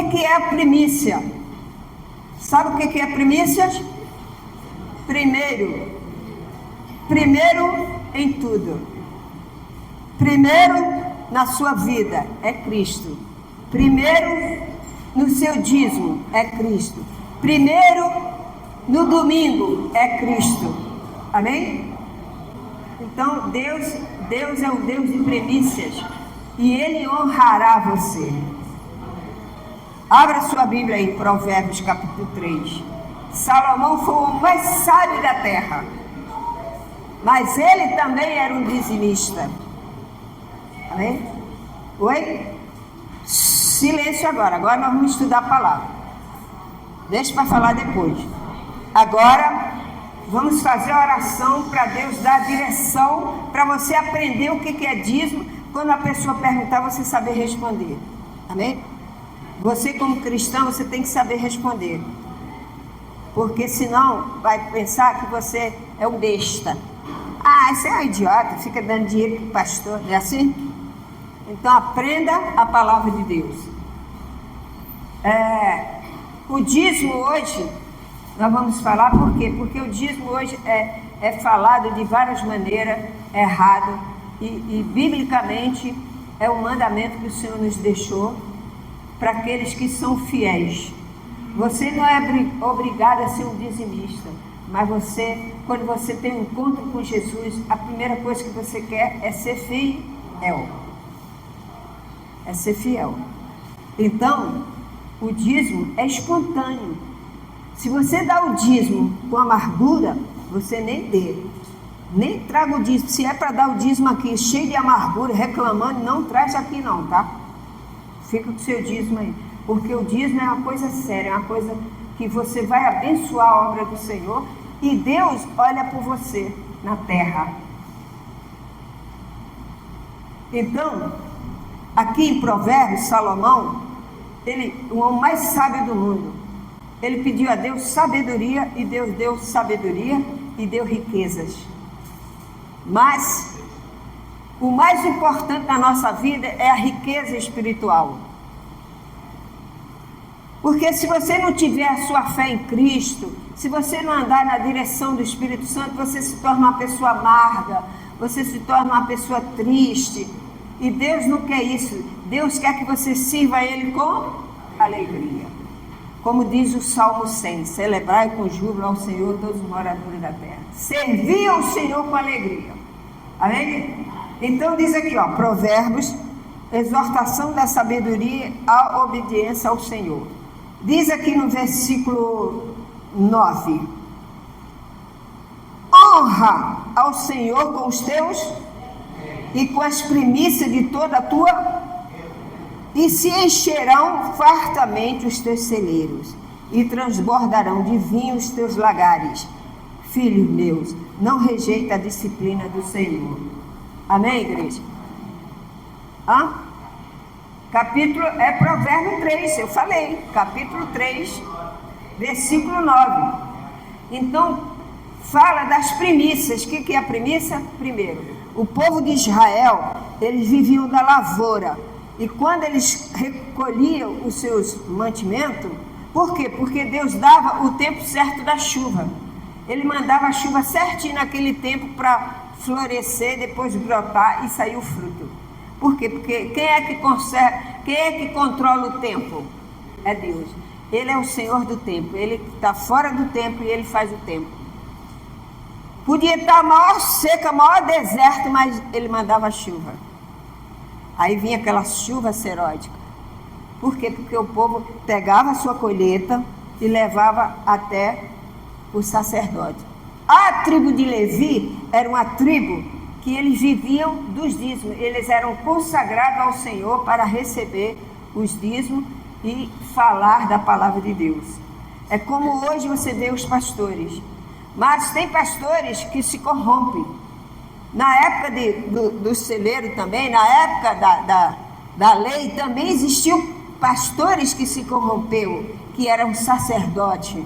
que é a primícia? Sabe o que é primícias? Primeiro em tudo. Primeiro na sua vida é Cristo. Primeiro no seu dízimo é Cristo. Primeiro no domingo é Cristo. Amém? Então Deus é um Deus de primícias e Ele honrará você. Abra sua Bíblia aí, Provérbios capítulo 3. Salomão foi o homem mais sábio da terra, mas ele também era um dizimista. Amém? Oi? Silêncio agora nós vamos estudar a palavra. Deixa para falar depois. Agora vamos fazer a oração para Deus dar direção, para você aprender o que é dízimo. Quando a pessoa perguntar, você saber responder. Amém? Você como cristão, você tem que saber responder. Porque senão vai pensar que você é um besta. Ah, você é um idiota, fica dando dinheiro para o pastor, não é assim? Então aprenda a palavra de Deus. O dízimo hoje, nós vamos falar por quê? Porque o dízimo hoje é falado de várias maneiras, errado, e biblicamente é um mandamento que o Senhor nos deixou para aqueles que são fiéis. Você não é obrigado a ser um dizimista, mas você, quando você tem um encontro com Jesus, a primeira coisa que você quer é ser fiel. É ser fiel. Então, o dízimo é espontâneo. Se você dá o dízimo com amargura, você nem dê. Nem traga o dízimo. Se é para dar o dízimo aqui cheio de amargura, reclamando, não traz aqui não, tá? Fica com o seu dízimo aí. Porque o dízimo é uma coisa séria, é uma coisa que você vai abençoar a obra do Senhor e Deus olha por você na terra. Então, aqui em Provérbios, Salomão, o homem mais sábio do mundo, ele pediu a Deus sabedoria e Deus deu sabedoria e deu riquezas. Mas o mais importante na nossa vida é a riqueza espiritual. Porque se você não tiver a sua fé em Cristo, se você não andar na direção do Espírito Santo, você se torna uma pessoa amarga, você se torna uma pessoa triste. E Deus não quer isso. Deus quer que você sirva a Ele com alegria. Como diz o Salmo 100, celebrai com júbilo ao Senhor todos os moradores da terra. Servir ao Senhor com alegria. Amém? Então diz aqui, Provérbios, exortação da sabedoria à obediência ao Senhor. Diz aqui no versículo 9: honra ao Senhor com os teus e com as primícias de toda a tua, e se encherão fartamente os teus celeiros, e transbordarão de vinho os teus lagares. Filhos meus, não rejeita a disciplina do Senhor. Amém, igreja? Capítulo é Provérbio 3, eu falei, capítulo 3, versículo 9. Então, fala das primícias. O que é a primícia? Primeiro, o povo de Israel, eles viviam da lavoura. E quando eles recolhiam os seus mantimentos, por quê? Porque Deus dava o tempo certo da chuva. Ele mandava a chuva certinho naquele tempo para florescer, depois brotar e sair o fruto. Por quê? Porque quem é que controla o tempo? É Deus. Ele é o Senhor do tempo. Ele está fora do tempo e Ele faz o tempo. Podia estar a maior seca, maior deserto, mas Ele mandava a chuva. Aí vinha aquela chuva seródica. Por quê? Porque o povo pegava a sua colheita e levava até o sacerdote. A tribo de Levi era uma tribo que eles viviam dos dízimos. Eles eram consagrados ao Senhor para receber os dízimos e falar da palavra de Deus. É como hoje você vê os pastores. Mas tem pastores que se corrompem. Na época do celeiro também, na época da lei, também existiam pastores que se corromperam, que eram sacerdotes.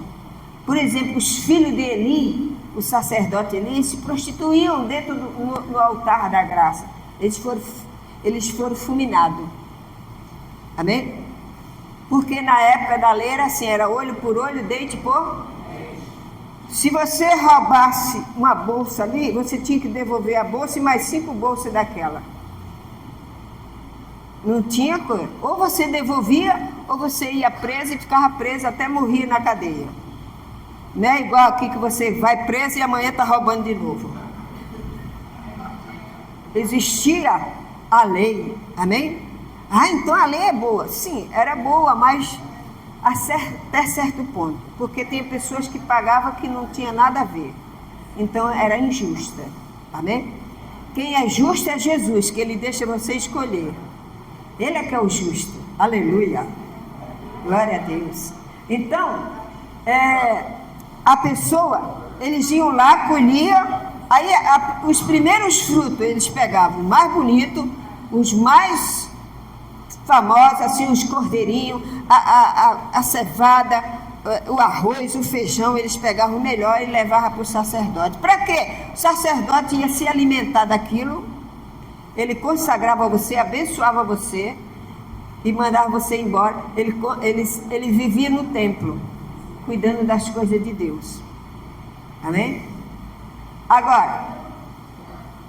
Por exemplo, os filhos de Eli, o sacerdote Eli, se prostituíam dentro no altar da graça. Eles foram fulminados. Amém? Porque na época da lei era assim, era olho por olho, dente por... Se você roubasse uma bolsa ali, você tinha que devolver a bolsa e mais 5 bolsas daquela. Não tinha coisa. Ou você devolvia, ou você ia preso e ficava preso até morrer na cadeia. Não é igual aqui que você vai preso e amanhã está roubando de novo. Existia a lei, amém? Ah, então a lei é boa. Sim, era boa, mas até certo ponto. Porque tem pessoas que pagavam que não tinha nada a ver. Então era injusta, amém? Quem é justo é Jesus, que Ele deixa você escolher. Ele é que é o justo, aleluia, glória a Deus. Então, a pessoa, eles iam lá, colhiam, aí os primeiros frutos eles pegavam, o mais bonito, os mais famosos, assim, os cordeirinhos, a cevada, o arroz, o feijão, eles pegavam o melhor e levavam para o sacerdote. Para quê? O sacerdote ia se alimentar daquilo, ele consagrava você, abençoava você e mandava você embora. Ele vivia no templo, cuidando das coisas de Deus. Amém? Agora,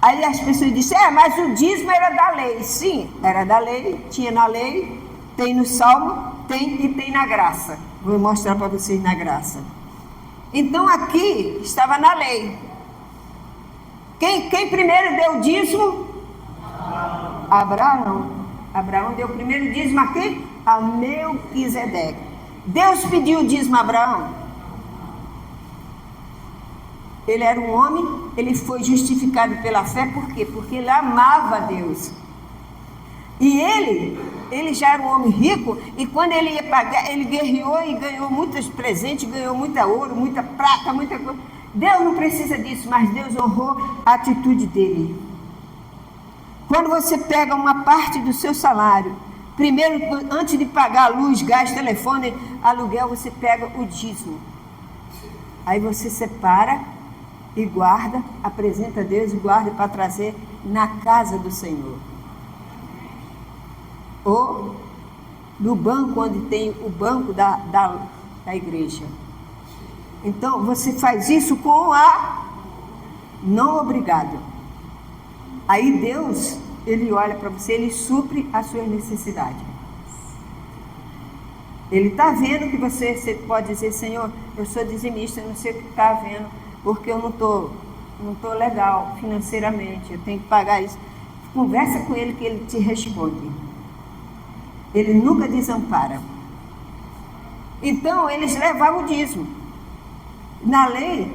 aí as pessoas dizem, mas o dízimo era da lei. Sim, era da lei, tinha na lei, tem no Salmo, tem e tem na graça. Vou mostrar para vocês na graça. Então aqui estava na lei. Quem primeiro deu o dízimo? Abraão. Abraão deu o primeiro dízimo aqui a Melquisedeque. Deus pediu o dízimo a Abraão. Ele era um homem, ele foi justificado pela fé, por quê? Porque ele amava Deus. E ele já era um homem rico, e quando ele ia pagar, ele guerreou e ganhou muitos presentes, ganhou muita ouro, muita prata, muita coisa. Deus não precisa disso, mas Deus honrou a atitude dele. Quando você pega uma parte do seu salário, primeiro, antes de pagar luz, gás, telefone, aluguel, você pega o dízimo. Aí você separa e guarda, apresenta a Deus e guarda para trazer na casa do Senhor. Ou no banco, onde tem o banco da igreja. Então, você faz isso com a não obrigado. Aí Deus, Ele olha para você, Ele supre a sua necessidade. Ele está vendo que você pode dizer, Senhor, eu sou dizimista, eu não sei o que está vendo, porque eu não tô legal financeiramente, eu tenho que pagar isso. Conversa com Ele que Ele te responde. Ele nunca desampara. Então, eles levavam o dízimo. Na lei,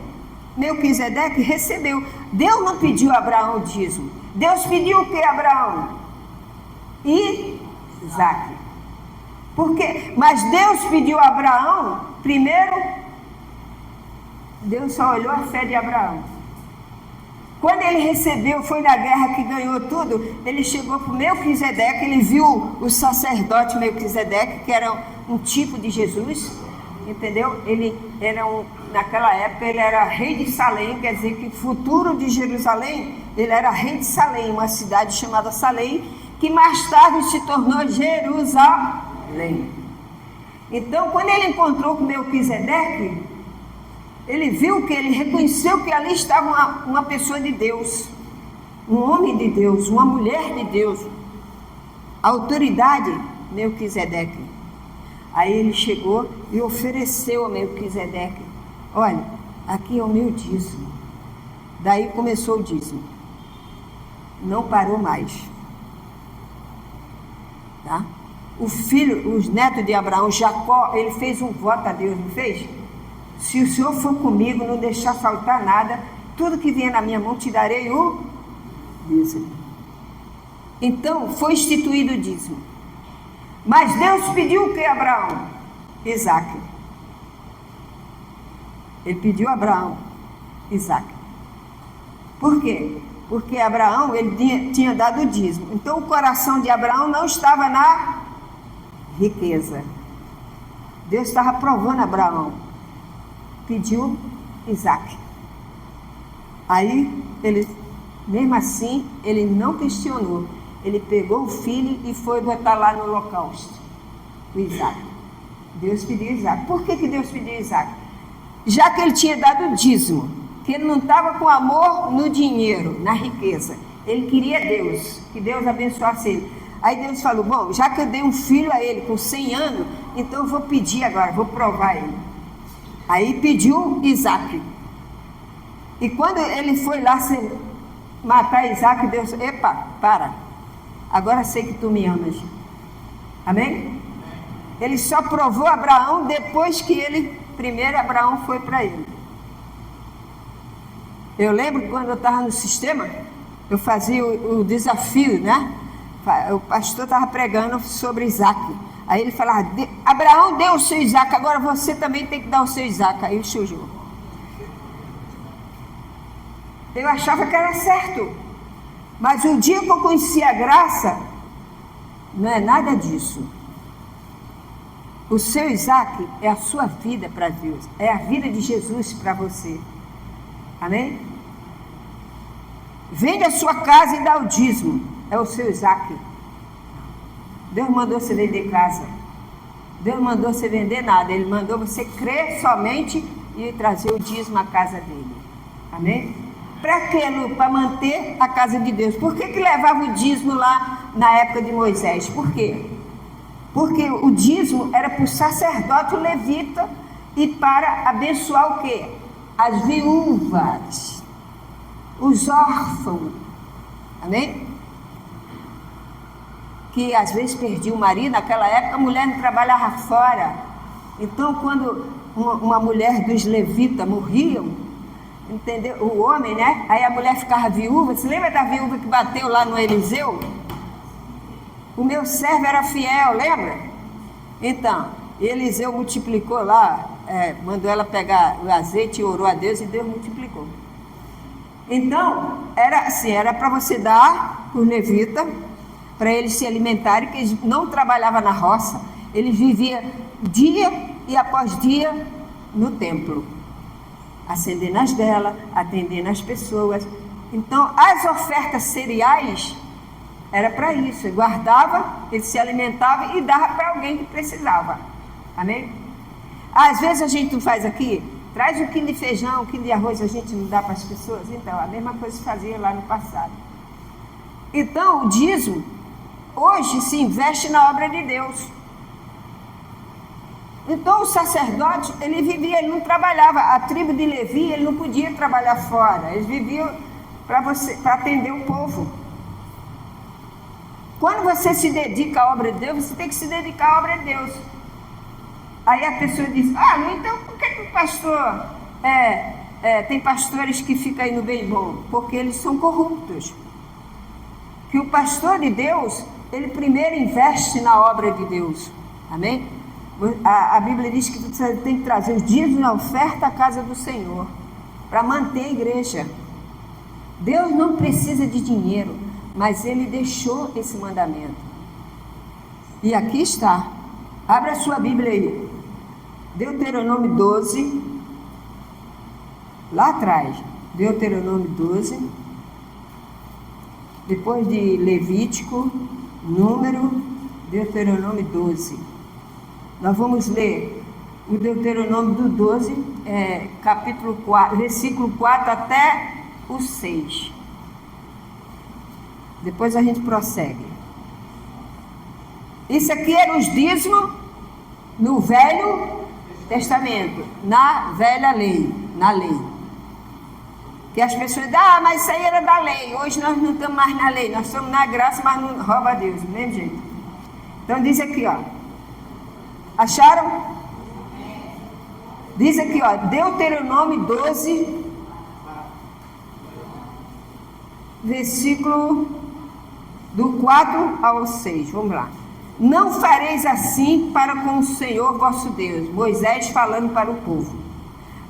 Melquisedeque recebeu. Deus não pediu a Abraão o dízimo. Deus pediu o que a Abraão? Isaac. Por quê? Mas Deus pediu a Abraão, primeiro, Deus só olhou a fé de Abraão. Quando ele recebeu, foi na guerra que ganhou tudo, ele chegou para o Melquisedeque, ele viu o sacerdote Melquisedeque, que era um tipo de Jesus, entendeu? Ele era naquela época, ele era rei de Salém, quer dizer que futuro de Jerusalém, ele era rei de Salém, uma cidade chamada Salém, que mais tarde se tornou Jerusalém. Então, quando ele encontrou com Melquisedeque, ele viu que ele reconheceu que ali estava uma pessoa de Deus, um homem de Deus, uma mulher de Deus, a autoridade Melquisedeque. Aí ele chegou e ofereceu a Melquisedeque, olha, aqui é o meu dízimo. Daí começou o dízimo, não parou mais, tá? Os netos de Abraão, Jacó, ele fez um voto a Deus, não fez? Se o Senhor for comigo, não deixar faltar nada, tudo que vier na minha mão te darei o dízimo. Então, foi instituído o dízimo. Mas Deus pediu o que a Abraão? Isaac. Ele pediu a Abraão, Isaac. Por quê? Porque Abraão, ele tinha dado o dízimo. Então, o coração de Abraão não estava na riqueza. Deus estava provando Abraão. Pediu Isaac. Aí, mesmo assim, ele não questionou. Ele pegou o filho e foi botar lá no holocausto, o Isaac. Deus pediu Isaac. Por que Deus pediu Isaac? Já que ele tinha dado o dízimo, que ele não estava com amor no dinheiro, na riqueza. Ele queria Deus, que Deus abençoasse ele. Aí Deus falou, bom, já que eu dei um filho a ele com 100 anos, então eu vou pedir agora, vou provar ele. Aí pediu Isaac. E quando ele foi lá matar Isaac, Deus, epa, para. Agora sei que tu me amas. Amém? Ele só provou Abraão depois que primeiro Abraão foi para ele. Eu lembro que quando eu estava no sistema, eu fazia o desafio, né? O pastor estava pregando sobre Isaac. Aí ele falava, Abraão deu o seu Isaac, agora você também tem que dar o seu Isaac. Aí surgiu. Eu achava que era certo. Mas o dia que eu conheci a graça, não é nada disso. O seu Isaac é a sua vida para Deus. É a vida de Jesus para você. Amém? Vende a sua casa e dá o dízimo. É o seu Isaac. Deus mandou você vender casa. Deus mandou você vender nada. Ele mandou você crer somente e trazer o dízimo à casa dele. Amém? Para quê, Lu? Para manter a casa de Deus. Por que levava o dízimo lá na época de Moisés? Por quê? Porque o dízimo era para o sacerdote levita e para abençoar o quê? As viúvas, os órfãos. Amém? Que às vezes perdia o marido. Naquela época a mulher não trabalhava fora. Então quando uma mulher dos levitas morriam, entendeu? O homem, né? Aí a mulher ficava viúva. Você lembra da viúva que bateu lá no Eliseu? O meu servo era fiel, lembra? Então, Eliseu multiplicou lá, mandou ela pegar o azeite e orou a Deus e Deus multiplicou. Então, era assim, era para você dar os levitas, para eles se alimentarem, que eles não trabalhavam na roça, eles viviam dia e após dia no templo, acendendo as velas, atendendo as pessoas. Então, as ofertas cereais era para isso, ele guardava, ele se alimentava e dava para alguém que precisava. Amém? Às vezes a gente não faz aqui, traz 1 quilo de feijão, 1 quilo de arroz, a gente não dá para as pessoas. Então, a mesma coisa se fazia lá no passado. Então, o dízimo, hoje se investe na obra de Deus. Então, o sacerdote, ele vivia, ele não trabalhava. A tribo de Levi, ele não podia trabalhar fora. Eles viviam para atender o povo. Quando você se dedica à obra de Deus, você tem que se dedicar à obra de Deus. Aí a pessoa diz, então por que o pastor tem pastores que ficam aí no bem bom? Porque eles são corruptos. Que o pastor de Deus, ele primeiro investe na obra de Deus. Amém? A Bíblia diz que você tem que trazer os dízimos na oferta à casa do Senhor, para manter a igreja. Deus não precisa de dinheiro, mas Ele deixou esse mandamento. E aqui está. Abra a sua Bíblia aí. Deuteronômio 12. Lá atrás. Deuteronômio 12. Depois de Levítico, Número, Deuteronômio 12. Nós vamos ler o Deuteronômio do 12, capítulo 4, versículo 4 até o 6. Depois a gente prossegue. Isso aqui era os dízimos no Velho Testamento, na velha lei, na lei. Que as pessoas dizem, mas isso aí era da lei. Hoje nós não estamos mais na lei, nós estamos na graça, mas não rouba a Deus, do mesmo jeito. Então diz aqui, acharam? Diz aqui, Deuteronômio 12, versículo do 4 ao 6, vamos lá. Não fareis assim para com o Senhor vosso Deus. Moisés falando para o povo.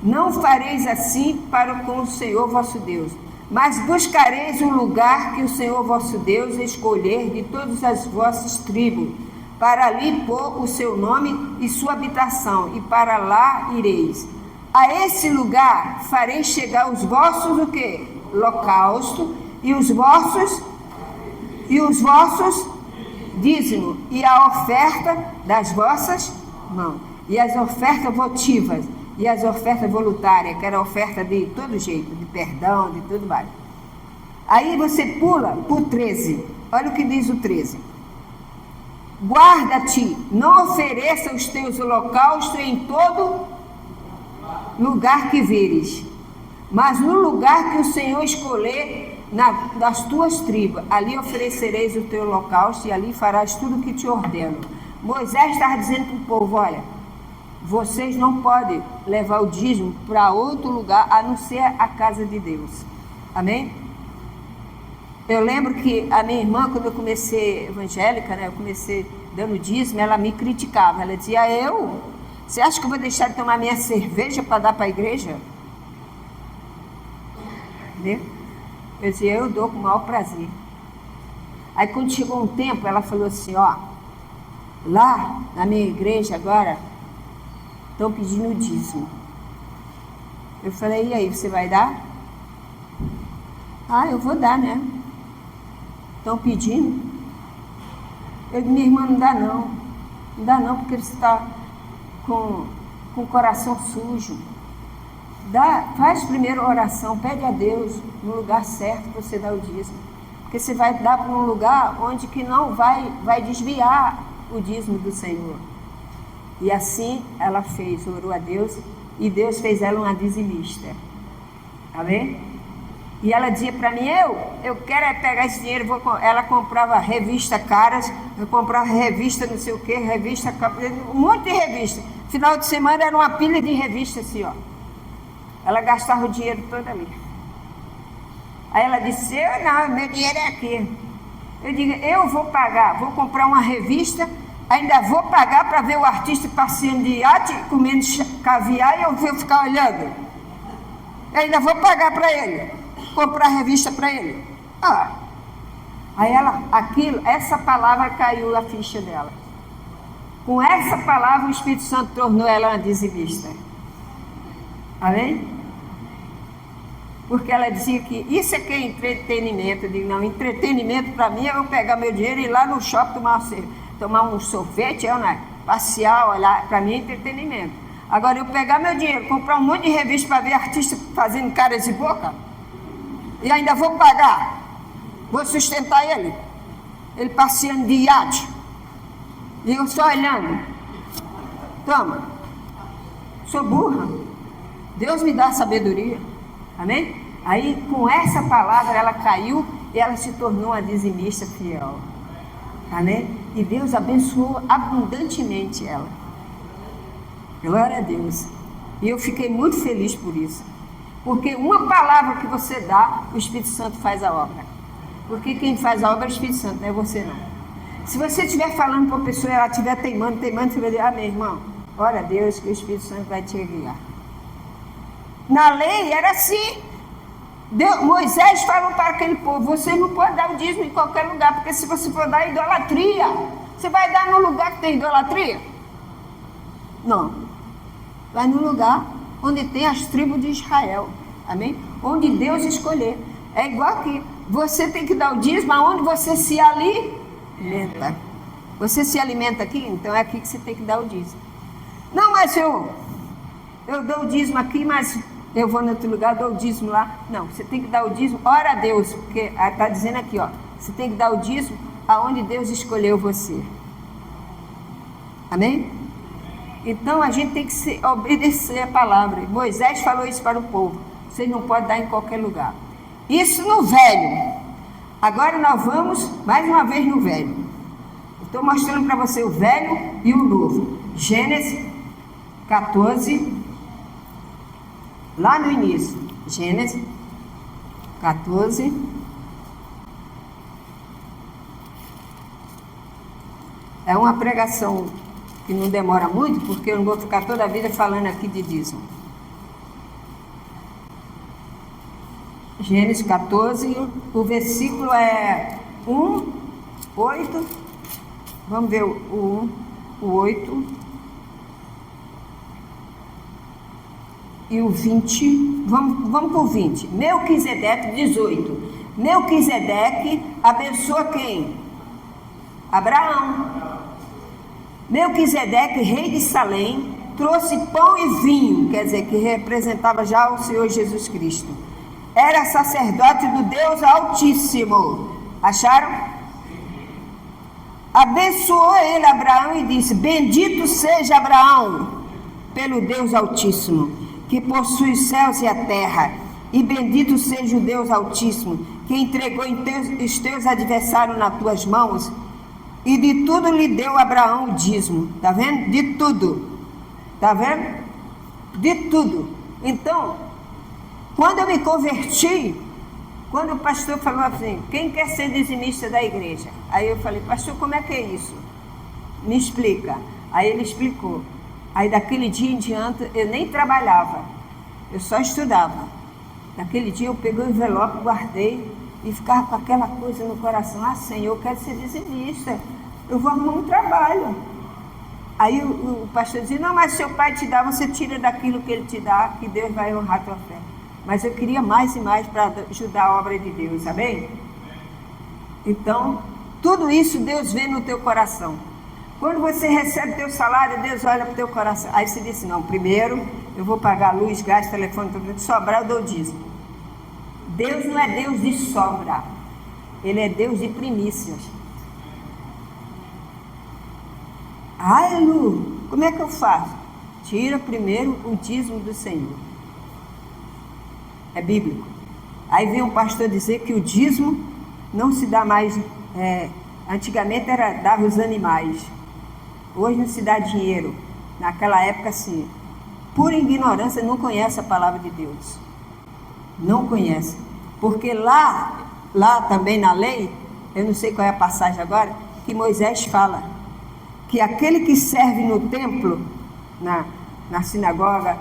Não fareis assim para com o Senhor vosso Deus, mas buscareis um lugar que o Senhor vosso Deus escolher de todas as vossas tribos, para ali pôr o seu nome e sua habitação, e para lá ireis. A esse lugar fareis chegar os vossos o quê? Holocausto, e os vossos dízimo, e a oferta das vossas mãos. e as ofertas votivas, e as ofertas voluntárias, que era oferta de todo jeito, de perdão, de tudo mais. Aí você pula para o 13. Olha o que diz o 13. Guarda-te, não ofereça os teus holocaustos em todo lugar que veres, mas no lugar que o Senhor escolher das tuas tribos, ali oferecereis o teu holocausto e ali farás tudo o que te ordeno. Moisés estava dizendo para o povo, olha, vocês não podem levar o dízimo para outro lugar a não ser a casa de Deus. Amém? Eu lembro que a minha irmã, quando eu comecei evangélica, né, eu comecei dando dízimo, ela me criticava. Ela dizia, você acha que eu vou deixar de tomar minha cerveja para dar para a igreja? Entendeu? Eu dizia, eu dou com o maior prazer. Aí quando chegou um tempo, ela falou assim, lá na minha igreja agora, estão pedindo o dízimo. Eu falei, e aí, você vai dar? Eu vou dar, né? Estão pedindo? Eu disse, minha irmã, não dá não. Não dá não, porque você está com o coração sujo. Faz primeiro a oração, pede a Deus no lugar certo para você dar o dízimo. Porque você vai dar para um lugar onde que não vai desviar o dízimo do Senhor. E assim ela fez, orou a Deus, e Deus fez ela uma dizimista. Amém? E ela dizia para mim, eu quero pegar esse dinheiro, ela comprava revista caras, eu comprava revista não sei o que, revista, um monte de revista. Final de semana era uma pilha de revista assim, Ela gastava o dinheiro todo ali. Aí ela disse, não, meu dinheiro é aqui. Eu digo, eu vou pagar, vou comprar uma revista, ainda vou pagar para ver o artista passeando de iate, comendo caviar, e eu vou ficar olhando. Eu ainda vou pagar para ele, comprar a revista para ele. Aí essa palavra caiu na ficha dela. Com essa palavra o Espírito Santo tornou ela uma dizimista. Amém? Porque ela dizia que isso é que é entretenimento. Eu digo, não, entretenimento para mim é eu pegar meu dinheiro e ir lá no shopping tomar um sorvete, passear, olhar, para mim é entretenimento. Agora eu pegar meu dinheiro, comprar um monte de revista para ver artista fazendo caras de boca, e ainda vou pagar, vou sustentar ele passeando de iate, e eu só olhando. Toma, sou burra, Deus me dá sabedoria. Amém? Aí com essa palavra ela caiu e ela se tornou uma dizimista fiel. Amém? E Deus abençoou abundantemente ela. Glória a Deus. E eu fiquei muito feliz por isso. Porque uma palavra que você dá, o Espírito Santo faz a obra. Porque quem faz a obra é o Espírito Santo, não é você não. Se você estiver falando para uma pessoa e ela estiver teimando, você vai dizer, meu irmão, ora a Deus que o Espírito Santo vai te guiar. Na lei era assim. Moisés falou para aquele povo, você não pode dar o dízimo em qualquer lugar, porque se você for dar idolatria, você vai dar no lugar que tem idolatria? Não. Vai no lugar onde tem as tribos de Israel. Amém? Onde Deus escolher. É igual aqui. Você tem que dar o dízimo aonde você se alimenta. Você se alimenta aqui? Então é aqui que você tem que dar o dízimo. Não, mas eu dou o dízimo aqui, mas eu vou em outro lugar, dou o dízimo lá. Não, você tem que dar o dízimo, ora a Deus, porque está dizendo aqui, você tem que dar o dízimo aonde Deus escolheu você. Amém? Então a gente tem que obedecer a palavra. Moisés falou isso para o povo. Vocês não podem dar em qualquer lugar. Isso no velho. Agora nós vamos mais uma vez no velho. Estou mostrando para você o velho e o novo. Gênesis 14, lá no início. Gênesis 14. É uma pregação que não demora muito, porque eu não vou ficar toda a vida falando aqui de dízimo. Gênesis 14, o versículo é 1, 8. Vamos ver o 1, o 8 e o 20. Vamos para o 20. Melquisedeque, 18. Melquisedeque abençoa quem? Abraão. Melquisedeque, rei de Salém, trouxe pão e vinho, quer dizer, que representava já o Senhor Jesus Cristo. Era sacerdote do Deus Altíssimo. Acharam? Abençoou ele Abraão e disse: bendito seja Abraão pelo Deus Altíssimo, que possui os céus e a terra, e bendito seja o Deus Altíssimo, que entregou os teus adversários nas tuas mãos, e de tudo lhe deu Abraão o dízimo. Está vendo? De tudo. Está vendo? De tudo. Então, quando eu me converti, quando o pastor falou assim: quem quer ser dizimista da igreja? Aí eu falei: pastor, como é que é isso? Me explica. Aí ele explicou. Aí daquele dia em diante eu nem trabalhava, eu só estudava. Naquele dia eu peguei o envelope, guardei e ficava com aquela coisa no coração: ah, Senhor, eu quero ser dizimista, eu vou arrumar um trabalho. Aí o pastor dizia: não, mas seu pai te dá, você tira daquilo que ele te dá, que Deus vai honrar a tua fé. Mas eu queria mais e mais para ajudar a obra de Deus, amém? Então, tudo isso Deus vê no teu coração. Quando você recebe teu salário, Deus olha para o teu coração. Aí você diz: não, primeiro eu vou pagar luz, gás, telefone, tudo, sobrar eu dou dízimo. Deus não é Deus de sobra, Ele é Deus de primícias. Ai, Lu, como é que eu faço? Tira primeiro o dízimo do Senhor. É bíblico. Aí vem um pastor dizer que o dízimo não se dá mais. Antigamente era dava os animais. Hoje não se dá dinheiro. Naquela época, sim. Por ignorância, não conhece a palavra de Deus. Não conhece. Porque lá também na lei, eu não sei qual é a passagem agora, que Moisés fala que aquele que serve no templo, na sinagoga,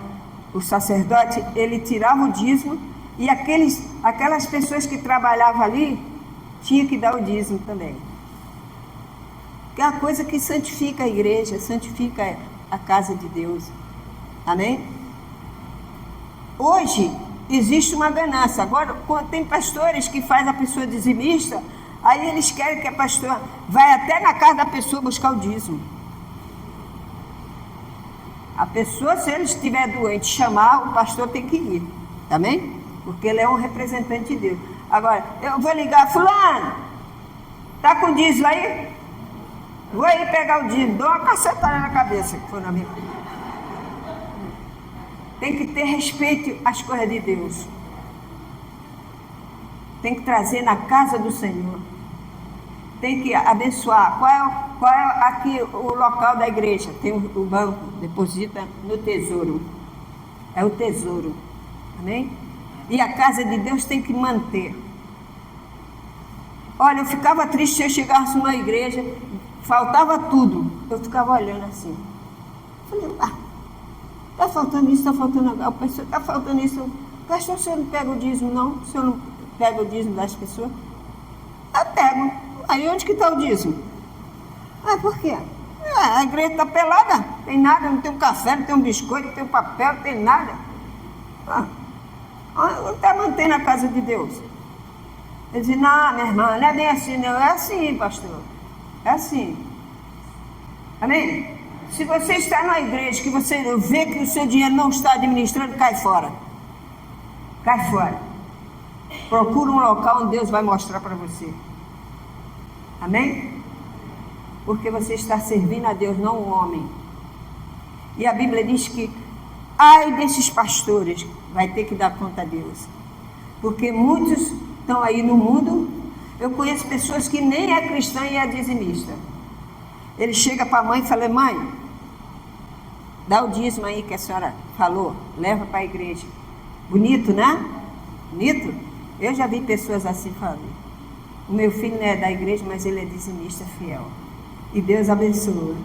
o sacerdote, ele tirava o dízimo, e aquelas pessoas que trabalhavam ali, tinha que dar o dízimo também. Que é uma coisa que santifica a igreja, santifica a casa de Deus. Amém? Hoje, existe uma ganância. Agora, tem pastores que fazem a pessoa dizimista, aí eles querem que a pastora vai até na casa da pessoa buscar o dízimo. A pessoa, se ele estiver doente, chamar, o pastor tem que ir. Amém? Porque ele é um representante de Deus. Agora, eu vou ligar: fulano, está com dízimo aí? Vou aí pegar o dízimo, dou uma cacetada na cabeça, que foi na minha. Tem que ter respeito às coisas de Deus. Tem que trazer na casa do Senhor. Tem que abençoar. Qual é aqui o local da igreja? Tem o banco, deposita no tesouro. É o tesouro. Amém? E a casa de Deus tem que manter. Olha, eu ficava triste se eu chegasse numa igreja, faltava tudo. Eu ficava olhando assim. Falei: está faltando isso, está faltando aquilo. A pessoa está faltando isso. Pastor, o senhor não pega o dízimo, não? O senhor não pega o dízimo das pessoas? Eu pego. Aí onde que está o dízimo? Por quê? A igreja está pelada, não tem nada, não tem um café, não tem um biscoito, não tem um papel, não tem nada. Não está mantendo a casa de Deus. Ele diz: não, minha irmã, não é bem assim, não. É assim, pastor. É assim. Amém? Se você está na igreja que você vê que o seu dinheiro não está administrando, cai fora. Cai fora. Procura um local onde Deus vai mostrar para você. Amém? Porque você está servindo a Deus, não o homem. E a Bíblia diz que ai desses pastores, vai ter que dar conta a Deus. Porque muitos estão aí no mundo. Eu conheço pessoas que nem é cristã e é dizimista. Ele chega para a mãe e fala: mãe, dá o dízimo aí que a senhora falou, leva para a igreja. Bonito, né? Bonito? Eu já vi pessoas assim falando. O meu filho não é da igreja, mas ele é dizimista fiel. E Deus abençoa.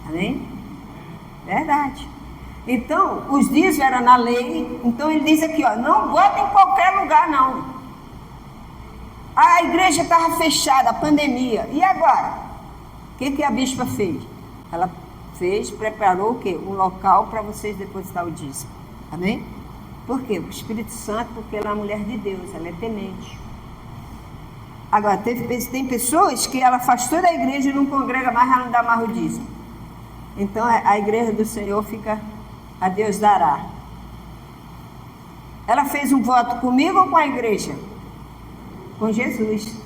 Amém? Verdade. Então, os dízimos eram na lei. Então ele diz aqui, não bota em qualquer lugar, não. A igreja estava fechada, a pandemia. E agora? O que a bispa fez? Ela preparou o quê? Um local para vocês depositar o dízimo. Amém? Por quê? O Espírito Santo, porque ela é a mulher de Deus, ela é temente. Agora, tem pessoas que ela afastou da igreja e não congrega mais, ela não dá mais o dízimo. Então a igreja do Senhor fica a Deus dará. Ela fez um voto comigo ou com a igreja? Com Jesus.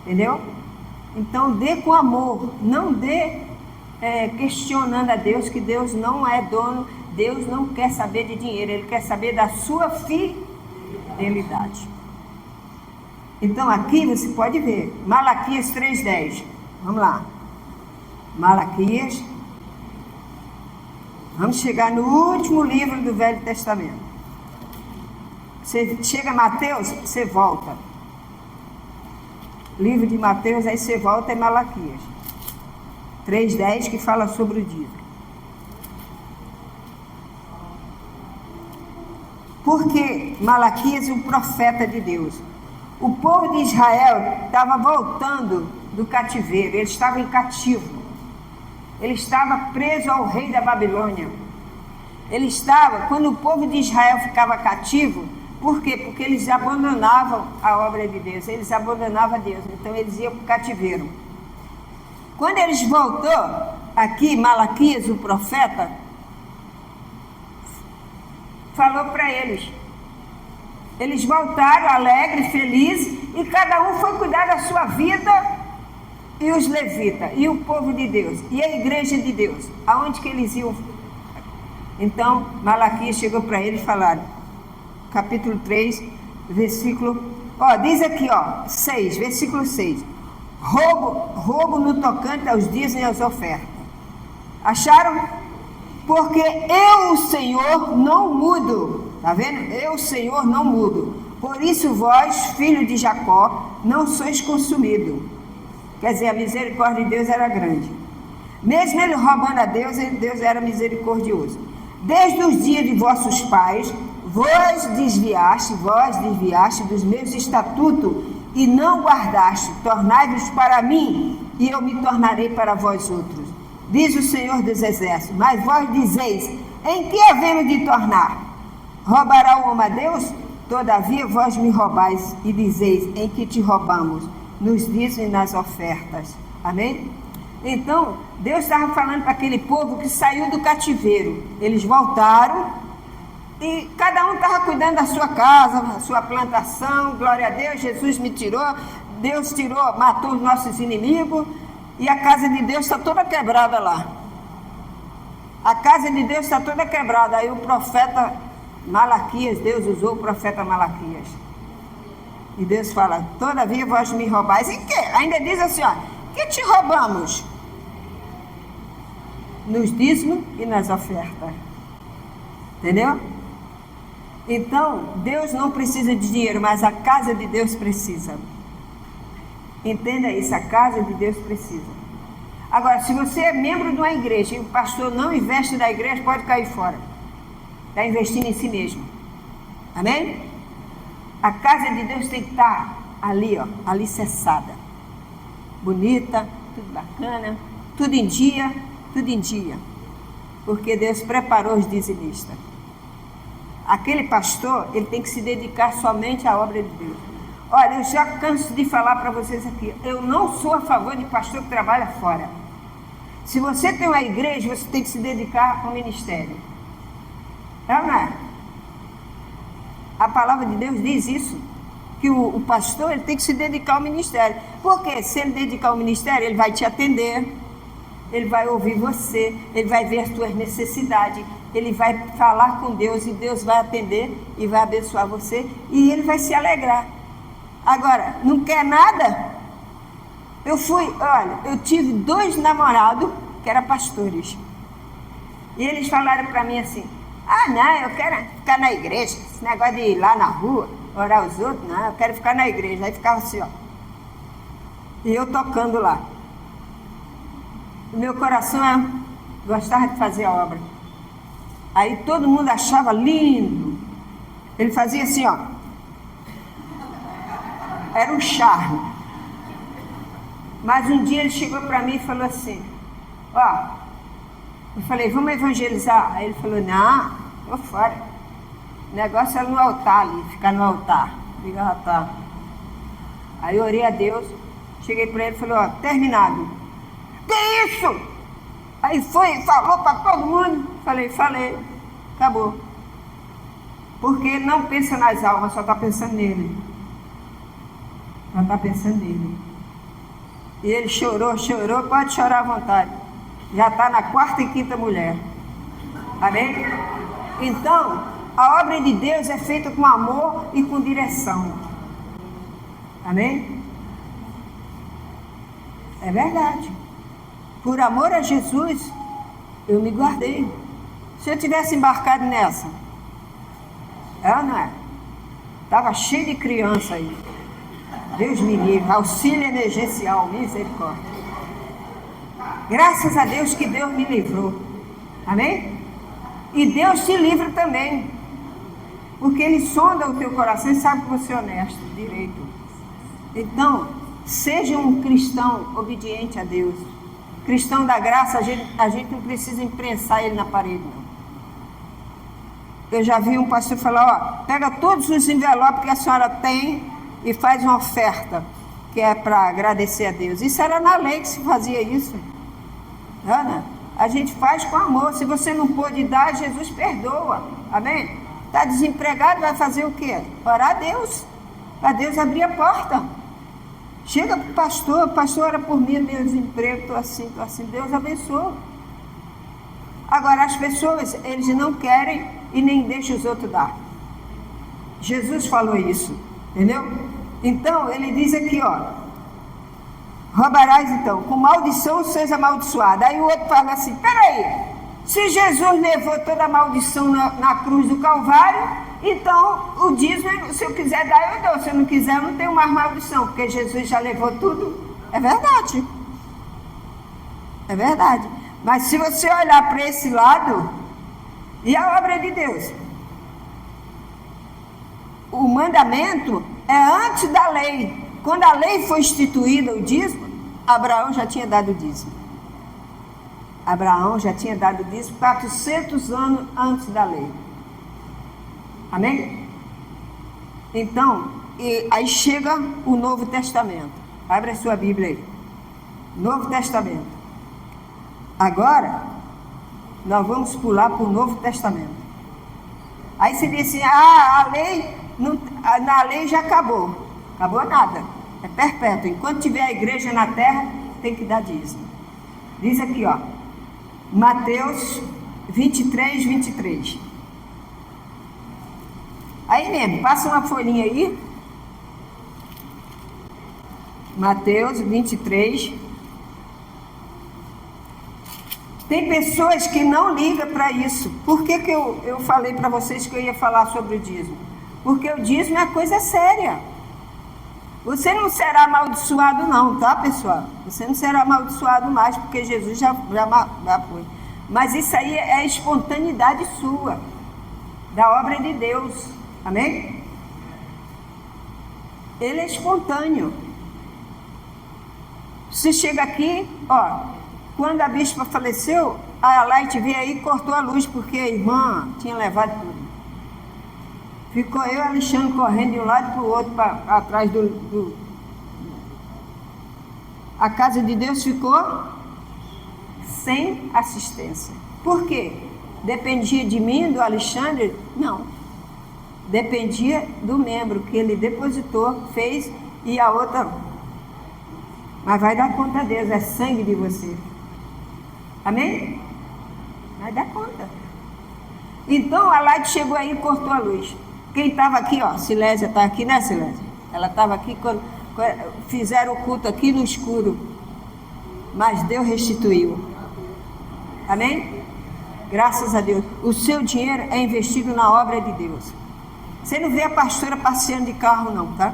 Entendeu? Então dê com amor, não dê questionando a Deus, que Deus não é dono, Deus não quer saber de dinheiro, Ele quer saber da sua fidelidade. Então aqui você pode ver, Malaquias 3:10, vamos lá, Malaquias, vamos chegar no último livro do Velho Testamento. Você chega a Mateus, você volta, livro de Mateus, aí você volta em Malaquias 3:10, que fala sobre o dízimo. Porque Malaquias é um profeta de Deus. O povo de Israel estava voltando do cativeiro, ele estava em cativo. Ele estava preso ao rei da Babilônia. Ele estava, quando o povo de Israel ficava cativo, por quê? Porque eles abandonavam a obra de Deus, eles abandonavam Deus, então eles iam para o cativeiro. Quando eles voltou, aqui Malaquias, o profeta, falou para eles. Eles voltaram alegres, felizes, e cada um foi cuidar da sua vida, e os levitas, e o povo de Deus, e a igreja de Deus, aonde que eles iam? Então Malaquias chegou para eles e falaram, capítulo 3, versículo, diz aqui, 6, versículo 6, roubo no tocante aos dízimos e às ofertas. Acharam? Porque eu, o Senhor, não mudo. Está vendo? Eu, o Senhor, não mudo. Por isso vós, filho de Jacó, não sois consumido. Quer dizer, a misericórdia de Deus era grande. Mesmo ele roubando a Deus, Deus era misericordioso. Desde os dias de vossos pais, vós desviaste dos meus estatutos e não guardaste. Tornai-vos para mim, e eu me tornarei para vós outros. Diz o Senhor dos Exércitos, mas vós dizeis, em que havemos de tornar? Roubará o homem a Deus? Todavia vós me roubais e dizeis, em que te roubamos? Nos dízimos e nas ofertas. Amém? Então, Deus estava falando para aquele povo que saiu do cativeiro. Eles voltaram e cada um estava cuidando da sua casa, da sua plantação. Glória a Deus, Jesus me tirou, Deus tirou, matou os nossos inimigos. E a casa de Deus está toda quebrada lá. A casa de Deus está toda quebrada. Aí o profeta Malaquias, Deus usou o profeta Malaquias. E Deus fala, todavia vós me roubais. E que? Ainda diz assim, que te roubamos? Nos dízimos e nas ofertas. Entendeu? Então, Deus não precisa de dinheiro, mas a casa de Deus precisa. Entenda isso, a casa de Deus precisa. Agora, se você é membro de uma igreja e o pastor não investe na igreja, pode cair fora. Está investindo em si mesmo. Amém? A casa de Deus tem que estar ali, alicerçada. Bonita, tudo bacana, tudo em dia, tudo em dia. Porque Deus preparou os dizimistas. Aquele pastor, ele tem que se dedicar somente à obra de Deus. Olha, eu já canso de falar para vocês aqui, eu não sou a favor de pastor que trabalha fora. Se você tem uma igreja, você tem que se dedicar ao ministério. Não é? A palavra de Deus diz isso, que o pastor ele tem que se dedicar ao ministério. Porque se ele dedicar ao ministério, ele vai te atender, ele vai ouvir você, ele vai ver as tuas necessidades, ele vai falar com Deus e Deus vai atender e vai abençoar você e ele vai se alegrar. Agora, não quer nada? Eu tive 2 namorados que eram pastores. E eles falaram para mim assim, não, eu quero ficar na igreja, esse negócio de ir lá na rua, orar os outros, não, eu quero ficar na igreja. Aí ficava assim, e eu tocando lá. O meu coração gostava de fazer a obra. Aí todo mundo achava lindo. Ele fazia assim, era um charme. Mas um dia ele chegou para mim e falou assim, eu falei, vamos evangelizar? Aí ele falou, não, vou fora. O negócio era no altar ali, ficar no altar. Ligar altar. Aí eu orei a Deus, cheguei para ele e falei, terminado. Que isso? Aí foi e falou para todo mundo. Falei. Acabou. Porque ele não pensa nas almas, só está pensando nele. Só está pensando nele. E ele chorou, pode chorar à vontade. Já está na 4ª e 5ª mulher. Amém? Então, a obra de Deus é feita com amor e com direção. Amém? É verdade. Por amor a Jesus, eu me guardei. Se eu tivesse embarcado nessa, não é? Estava cheio de criança aí. Deus me livre, auxílio emergencial, misericórdia. Graças a Deus que Deus me livrou. Amém? E Deus te livra também. Porque Ele sonda o teu coração e sabe que você é honesto, direito. Então, seja um cristão obediente a Deus. Cristão da graça, a gente não precisa imprensar ele na parede, não. Eu já vi um pastor falar, pega todos os envelopes que a senhora tem e faz uma oferta, que é para agradecer a Deus. Isso era na lei que se fazia isso. Ana, a gente faz com amor. Se você não pôde dar, Jesus perdoa. Amém? Está desempregado, vai fazer o quê? Orar a Deus. Para Deus abrir a porta. Chega para o pastor, ora por mim, meu desemprego, estou assim, Deus abençoa. Agora, as pessoas, eles não querem e nem deixam os outros dar. Jesus falou isso, entendeu? Então, ele diz aqui, roubarás então, com maldição seja amaldiçoado. Aí o outro fala assim, peraí, se Jesus levou toda a maldição na cruz do Calvário, então o dízimo, se eu quiser dar, eu dou. Se eu não quiser, eu não tenho mais maldição, porque Jesus já levou tudo. É verdade. É verdade. Mas se você olhar para esse lado, e a obra de Deus? O mandamento é antes da lei. Quando a lei foi instituída, o dízimo, Abraão já tinha dado o dízimo. Abraão já tinha dado o dízimo 400 anos antes da lei. Amém? Então, aí chega o Novo Testamento. Abre a sua Bíblia aí. Novo Testamento. Agora, nós vamos pular para o Novo Testamento. Aí você diz assim, a lei, na lei já acabou. Acabou nada. É perpétuo. Enquanto tiver a igreja na terra, tem que dar dízimo. Diz aqui, Mateus 23, 23. Aí mesmo, passa uma folhinha aí. Mateus 23. Tem pessoas que não ligam para isso. Por que eu falei para vocês que eu ia falar sobre o dízimo? Porque o dízimo é coisa séria. Você não será amaldiçoado não, tá, pessoal? Você não será amaldiçoado mais, porque Jesus já foi. Mas isso aí é a espontaneidade sua, da obra de Deus. Amém? Ele é espontâneo. Você chega aqui, quando a bispa faleceu, a Light veio aí e cortou a luz, porque a irmã tinha levado tudo. Ficou eu e Alexandre correndo de um lado para o outro, atrás A casa de Deus ficou sem assistência. Por quê? Dependia de mim, do Alexandre? Não. Dependia do membro que ele depositou, fez, e a outra. Mas vai dar conta a Deus, é sangue de você. Amém? Vai dar conta. Então a Light chegou aí e cortou a luz. Quem estava aqui, Silésia está aqui, né, Silésia? Ela estava aqui quando fizeram o culto aqui no escuro. Mas Deus restituiu. Amém? Graças a Deus. O seu dinheiro é investido na obra de Deus. Você não vê a pastora passeando de carro não, tá?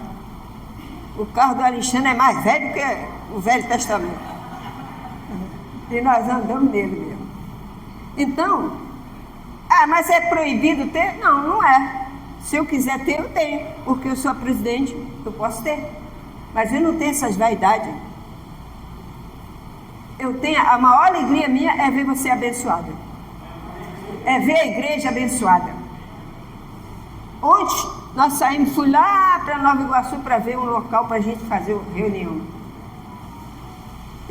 O carro do Alexandre é mais velho que o Velho Testamento. E nós andamos nele mesmo. Então, mas é proibido ter? Não, não é. Se eu quiser ter, eu tenho. Porque eu sou a presidente, eu posso ter. Mas eu não tenho essas vaidades. A maior alegria minha é ver você abençoada. É ver a igreja abençoada. Ontem nós saímos, fui lá para Nova Iguaçu para ver um local para a gente fazer reunião.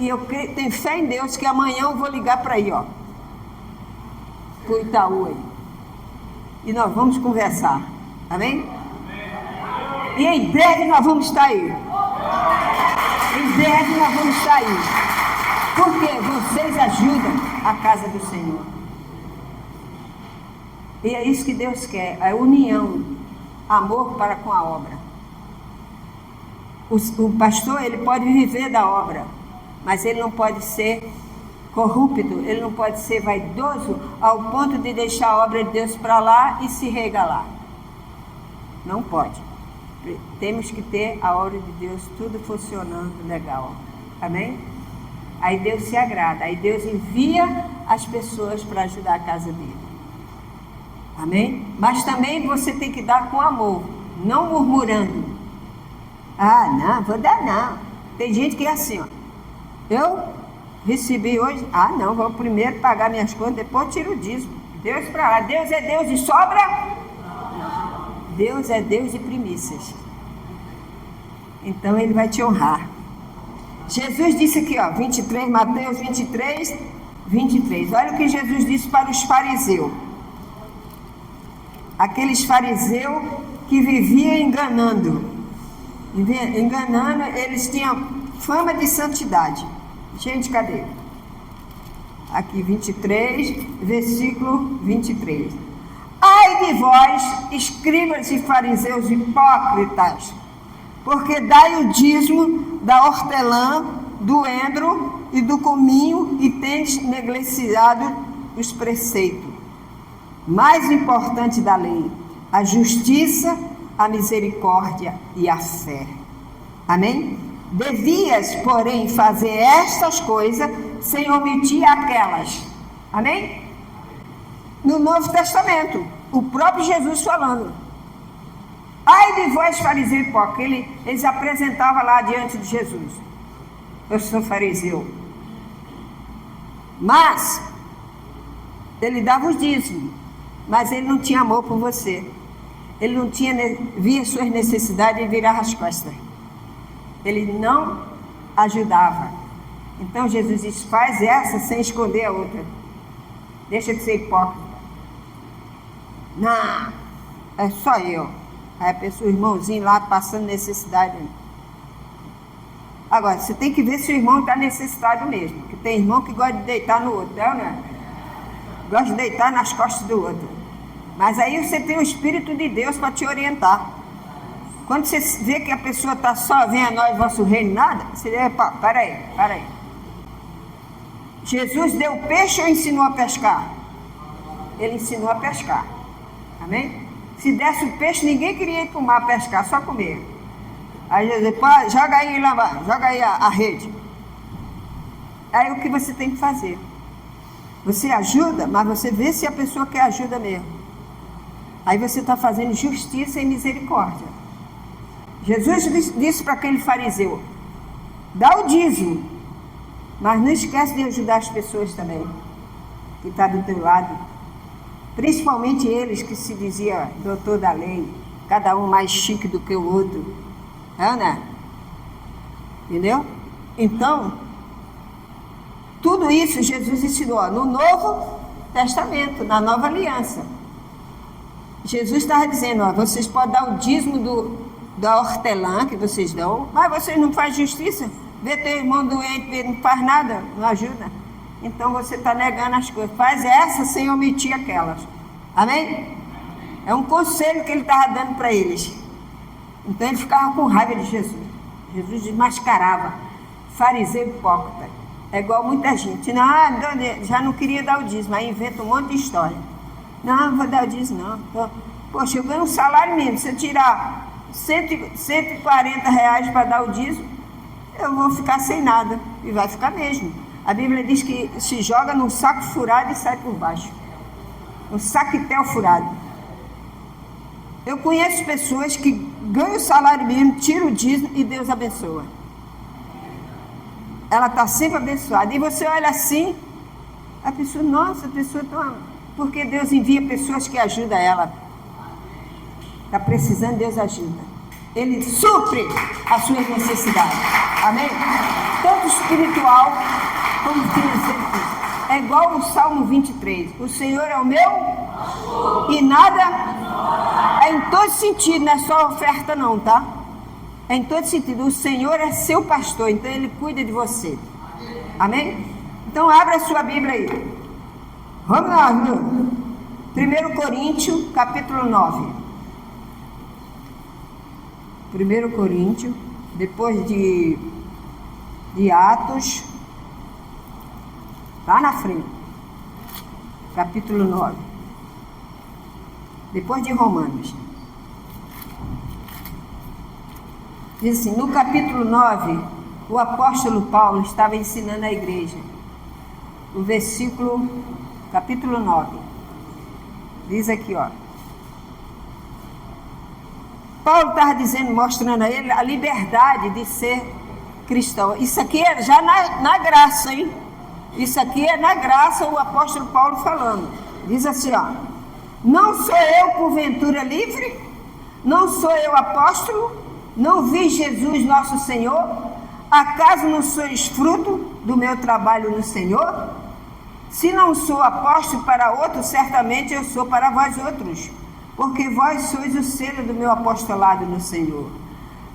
E eu tenho fé em Deus que amanhã eu vou ligar para aí, ó. Para o Itaú aí. E nós vamos conversar. Amém? E em breve nós vamos estar aí. Em breve nós vamos estar aí. Porque vocês ajudam a casa do Senhor. E é isso que Deus quer. A união. Amor para com a obra. O pastor, ele pode viver da obra. Mas ele não pode ser corrupto. Ele não pode ser vaidoso ao ponto de deixar a obra de Deus para lá e se regalar. Não pode. Temos que ter a obra de Deus tudo funcionando legal. Amém? Aí Deus se agrada. Aí Deus envia as pessoas para ajudar a casa dele. Amém? Mas também você tem que dar com amor. Não murmurando. Ah, não, vou dar não. Tem gente que é assim, ó. Eu recebi hoje. Ah, não, vou primeiro pagar minhas contas, depois tiro o dízimo. Deus para lá. Deus é Deus de sobra? Deus é Deus de primícias. Então Ele vai te honrar. Jesus disse aqui, ó, 23, Mateus 23, 23. Olha o que Jesus disse para os fariseus. Aqueles fariseus que viviam enganando. Enganando, eles tinham fama de santidade. Gente, cadê? Aqui 23, versículo 23. Ai de vós, escribas e fariseus hipócritas, porque dai o dízimo da hortelã, do endro e do cominho e tendes negligenciado os preceitos. Mais importante da lei, a justiça, a misericórdia e a fé. Amém? Devias, porém, fazer estas coisas sem omitir aquelas. Amém? No Novo Testamento, o próprio Jesus falando. Ai de vós, fariseu hipócrita, eles apresentavam lá diante de Jesus. Eu sou fariseu. Mas, ele dava os dízimos, mas ele não tinha amor por você. Ele não tinha, via suas necessidades e virava as costas. Ele não ajudava. Então Jesus disse, faz essa sem esconder a outra. Deixa de ser hipócrita. Não, é só eu. Aí a pessoa, o irmãozinho lá passando necessidade. Agora, você tem que ver se o irmão está necessitado mesmo. Porque tem irmão que gosta de deitar no outro, não é? Gosta de deitar nas costas do outro. Mas aí você tem o Espírito de Deus para te orientar. Quando você vê que a pessoa está só, venha a nós, vosso reino, nada, você diz, peraí. Jesus deu peixe ou ensinou a pescar? Ele ensinou a pescar. Amém? Se desse o peixe, ninguém queria ir para o mar pescar, só comer. Aí Jesus, joga aí lá, joga aí a rede. Aí o que você tem que fazer? Você ajuda, mas você vê se a pessoa quer ajuda mesmo. Aí você está fazendo justiça e misericórdia. Jesus disse para aquele fariseu, dá o dízimo, mas não esquece de ajudar as pessoas também, que está do teu lado. Principalmente eles que se diziam doutor da lei, cada um mais chique do que o outro. É, né? Entendeu? Então, tudo isso Jesus ensinou no Novo Testamento, na Nova Aliança. Jesus estava dizendo, ó, vocês podem dar o dízimo da hortelã que vocês dão, mas vocês não fazem justiça. Vê teu irmão doente, não faz nada, não ajuda. Então você está negando as coisas. Faz essa sem omitir aquelas. Amém? É um conselho que ele estava dando para eles. Então ele ficava com raiva de Jesus. Jesus desmascarava. Fariseu hipócrita. É igual muita gente. Não, já não queria dar o dízimo. Aí inventa um monte de história. Não vou dar o dízimo não. Poxa, eu ganho um salário mínimo. Se eu tirar 140 reais para dar o dízimo, eu vou ficar sem nada. E vai ficar mesmo. A Bíblia diz que se joga num saco furado e sai por baixo. Um saquetel furado. Eu conheço pessoas que ganham o salário mínimo, tiram o dízimo e Deus abençoa. Ela está sempre abençoada. E você olha assim, a pessoa, nossa, a pessoa está... Porque Deus envia pessoas que ajudam ela. Está precisando, Deus ajuda. Ele supre as suas necessidades. Amém? tanto espiritual como financeiro. É igual o Salmo 23. O Senhor é o meu e nada. É em todo sentido, não é só oferta não, tá? É em todo sentido. O Senhor é seu pastor, então Ele cuida de você. Amém? Então abra a sua Bíblia aí. Vamos lá, 1 Coríntios, capítulo 9. 1 Coríntios, depois de Atos, lá na frente, capítulo 9, depois de Romanos. Diz assim, no capítulo 9, o apóstolo Paulo estava ensinando a igreja. O versículo, capítulo 9, diz aqui, ó. Paulo estava dizendo, mostrando a ele a liberdade de ser cristão. Isso aqui é já na graça, hein? Isso aqui é na graça, o apóstolo Paulo falando. Diz assim, ó. Não sou eu porventura livre? Não sou eu apóstolo? Não vi Jesus nosso Senhor? Acaso não sois fruto do meu trabalho no Senhor? Se não sou apóstolo para outro, certamente eu sou para vós outros, porque vós sois o selo do meu apostolado no Senhor.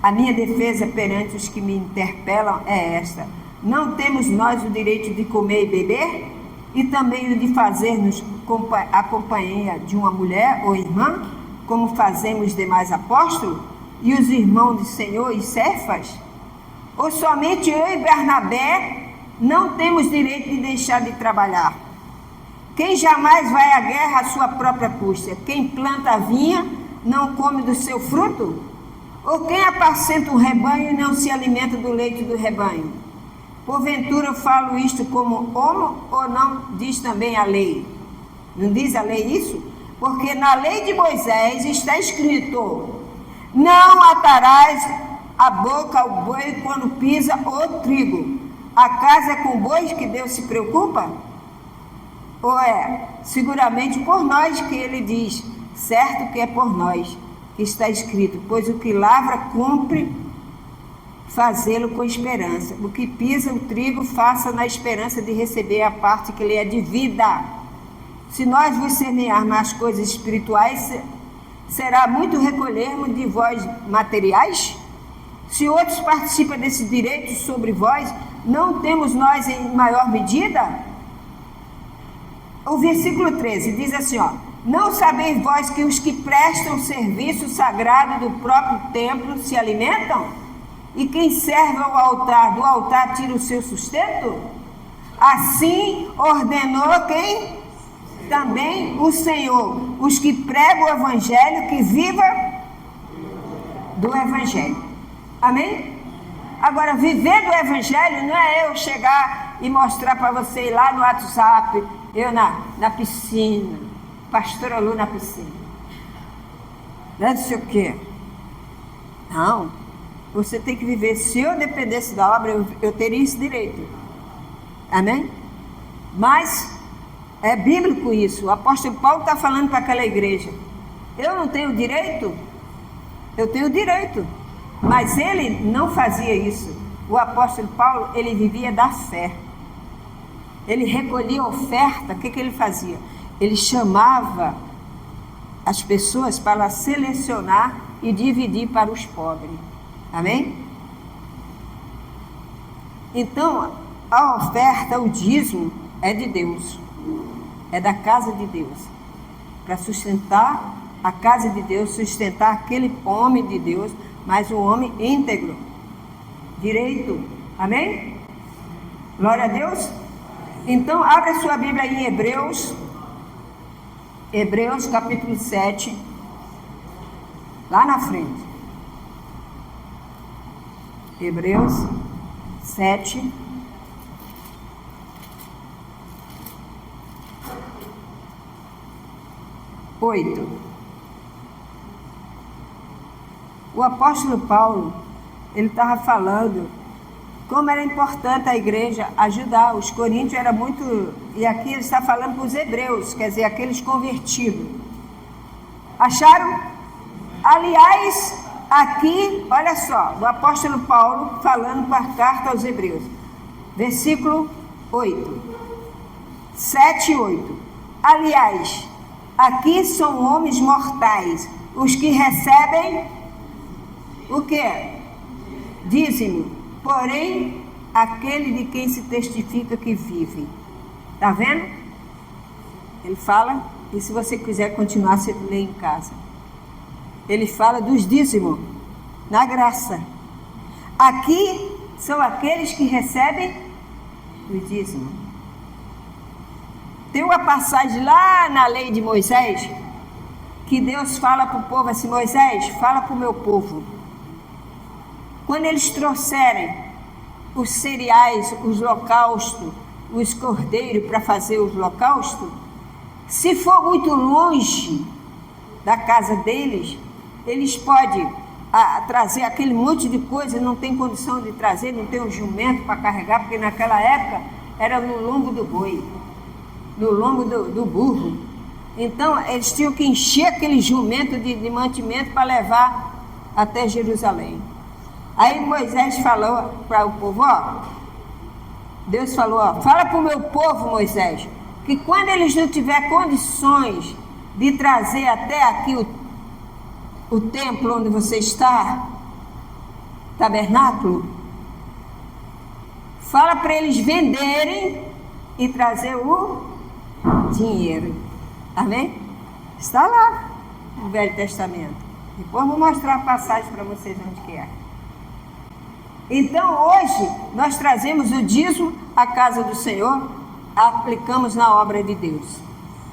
A minha defesa perante os que me interpelam é esta: não temos nós o direito de comer e beber? E também o de fazer-nos a companhia de uma mulher ou irmã, como fazemos os demais apóstolos, e os irmãos do Senhor e Cefas? Ou somente eu e Barnabé não temos direito de deixar de trabalhar? Quem jamais vai à guerra à sua própria custa? Quem planta a vinha não come do seu fruto? Ou quem apacenta um rebanho e não se alimenta do leite do rebanho? Porventura eu falo isto como homo, ou não diz também a lei? Não diz a lei isso? Porque na lei de Moisés está escrito: não atarás a boca ao boi quando pisa o trigo. Acaso é com bois que Deus se preocupa? Ou é seguramente por nós que ele diz, certo que é por nós que está escrito, pois o que lavra cumpre fazê-lo com esperança. O que pisa o trigo, faça na esperança de receber a parte que lhe é devida. Se nós vos semearmos as coisas espirituais, será muito recolhermos de vós materiais? Se outros participam desse direito sobre vós, não temos nós em maior medida? O versículo 13 diz assim, ó: não sabeis vós que os que prestam serviço sagrado do próprio templo se alimentam? E quem serve ao altar, do altar tira o seu sustento? Assim ordenou quem? Também o Senhor. Os que pregam o evangelho, que viva do evangelho. Amém? Agora, viver do evangelho não é eu chegar e mostrar para você ir lá no WhatsApp, eu na piscina, pastora Lu na piscina. Não sei o quê. Não. Você tem que viver. Se eu dependesse da obra, eu teria esse direito. Amém? Mas é bíblico isso. O apóstolo Paulo está falando para aquela igreja. Eu não tenho direito? Eu tenho direito. Mas ele não fazia isso. O apóstolo Paulo, ele vivia da fé. Ele recolhia oferta. O que ele fazia? Ele chamava as pessoas para selecionar e dividir para os pobres. Amém? Então, a oferta, o dízimo, é de Deus. É da casa de Deus. Para sustentar a casa de Deus, sustentar aquele homem de Deus, mas um homem íntegro, direito. Amém? Glória a Deus. Então, abre a sua Bíblia aí em Hebreus capítulo 7, lá na frente. Hebreus 7, 8. O apóstolo Paulo, ele estava falando como era importante a igreja ajudar. Os coríntios era muito... E aqui ele está falando para os hebreus, quer dizer, aqueles convertidos. Acharam? Aliás, aqui, olha só, o apóstolo Paulo falando com a carta aos Hebreus, versículo 8, 7 e 8. Aliás, aqui são homens mortais, os que recebem o quê? Dízimo, porém, aquele de quem se testifica que vive. Está vendo? Ele fala, e se você quiser continuar, você lê em casa. Ele fala dos dízimos, na graça. Aqui são aqueles que recebem o dízimo. Tem uma passagem lá na lei de Moisés, que Deus fala para o povo assim: Moisés, fala para o meu povo, quando eles trouxerem os cereais, os holocaustos, os cordeiros para fazer os holocaustos, se for muito longe da casa deles, eles podem trazer aquele monte de coisa, não tem condição de trazer, não tem um jumento para carregar, porque naquela época era no lombo do boi, no lombo do burro. Então eles tinham que encher aquele jumento de mantimento para levar até Jerusalém. Aí Moisés falou para o povo, Deus falou, fala para o meu povo, Moisés, que quando eles não tiverem condições de trazer até aqui o templo onde você está, tabernáculo, fala para eles venderem e trazer o dinheiro. Amém? Está lá no Velho Testamento. Depois vou mostrar a passagem para vocês onde que é. Então hoje nós trazemos o dízimo à casa do Senhor, aplicamos na obra de Deus.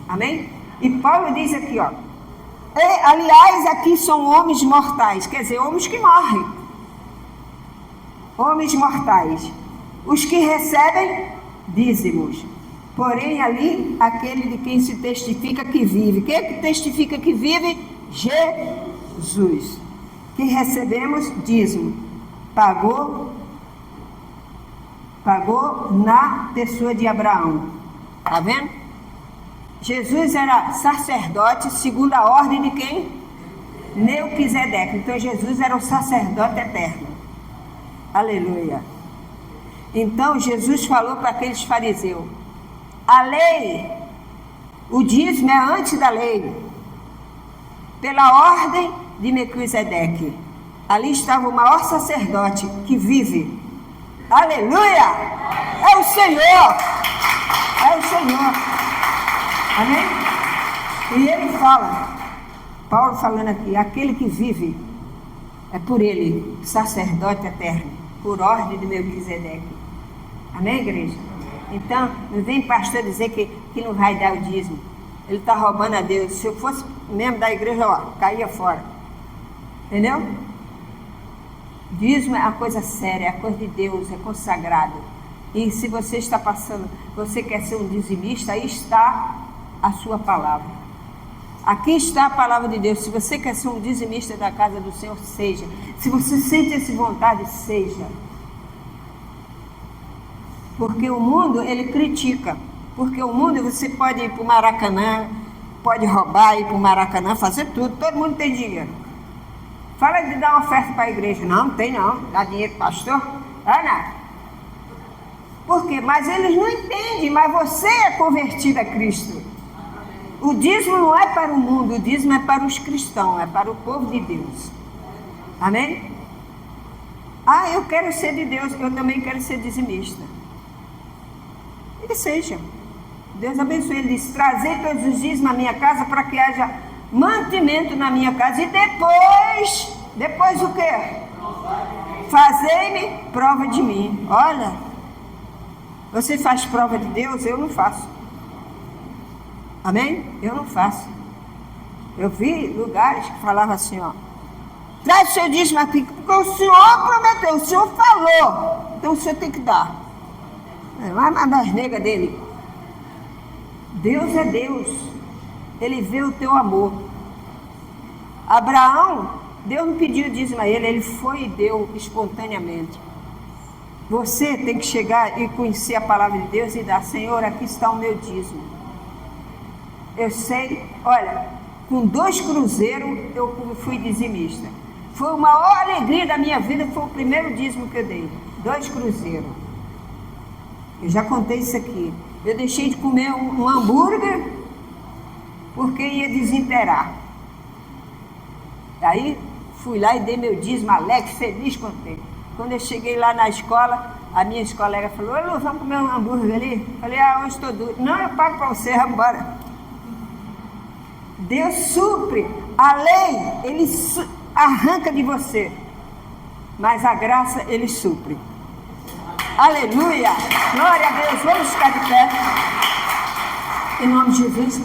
Amém? E Paulo diz aqui, aliás, aqui são homens mortais, quer dizer, homens que morrem. Homens mortais, os que recebem dízimos. Porém ali, aquele de quem se testifica que vive. Quem é que testifica que vive? Jesus. Que recebemos dízimo. Pagou na pessoa de Abraão. Está vendo? Jesus era sacerdote segundo a ordem de quem? Melquisedeque. Então Jesus era o sacerdote eterno. Aleluia. Então Jesus falou para aqueles fariseus: a lei, o dízimo é antes da lei, pela ordem de Melquisedeque. Ali estava o maior sacerdote que vive. Aleluia! É o Senhor! É o Senhor! Amém? E ele fala, Paulo falando aqui, aquele que vive é por ele, sacerdote eterno, por ordem de Melquisedeque. Amém, igreja? Então, não vem pastor dizer que não vai dar o dízimo. Ele está roubando a Deus. Se eu fosse membro da igreja, caía fora. Entendeu? Dízimo é uma coisa séria, é a coisa de Deus, é consagrado. E se você está passando, você quer ser um dizimista, aí está a sua palavra. Aqui está a palavra de Deus. Se você quer ser um dizimista da casa do Senhor, seja. Se você sente essa vontade, seja. Porque o mundo, ele critica. Porque o mundo, você pode ir para o Maracanã, pode roubar, ir para o Maracanã, fazer tudo. Todo mundo tem dinheiro. Fala de dar uma oferta para a igreja. Não tem não. Dá dinheiro para o pastor? Dá nada. Por quê? Mas eles não entendem. Mas você é convertido a Cristo. O dízimo não é para o mundo. O dízimo é para os cristãos. É para o povo de Deus. Amém? Eu quero ser de Deus. Eu também quero ser dizimista. Que seja. Deus abençoe. Ele diz: trazei todos os dízimos à minha casa para que haja mantimento na minha casa. E depois o quê? Fazei-me prova de mim. Olha, você faz prova de Deus? Eu não faço. Amém? Eu não faço. Eu vi lugares que falavam assim, traz o seu dízimo aqui, porque o Senhor prometeu, o Senhor falou, então o Senhor tem que dar. Vai das negas dele. Deus é Deus. Ele vê o teu amor. Abraão, Deus não pediu dízimo a ele foi e deu espontaneamente. Você tem que chegar e conhecer a palavra de Deus e dar: Senhor, aqui está o meu dízimo. Eu sei, olha, com 2 cruzeiros eu fui dizimista. Foi a maior alegria da minha vida, foi o primeiro dízimo que eu dei. 2 cruzeiros. Eu já contei isso aqui. Eu deixei de comer um hambúrguer porque ia desenterrar. Aí fui lá e dei meu dízimo alegre, feliz, contente. Quando eu cheguei lá na escola, a minha colega falou: "Ô Lu, vamos comer um hambúrguer ali?" Falei: "Hoje estou duro." "Não, eu pago para você, vamos embora." Deus supre. A lei, Ele arranca de você. Mas a graça, Ele supre. Aleluia! Glória a Deus. Vamos ficar de pé. Em nome de Jesus.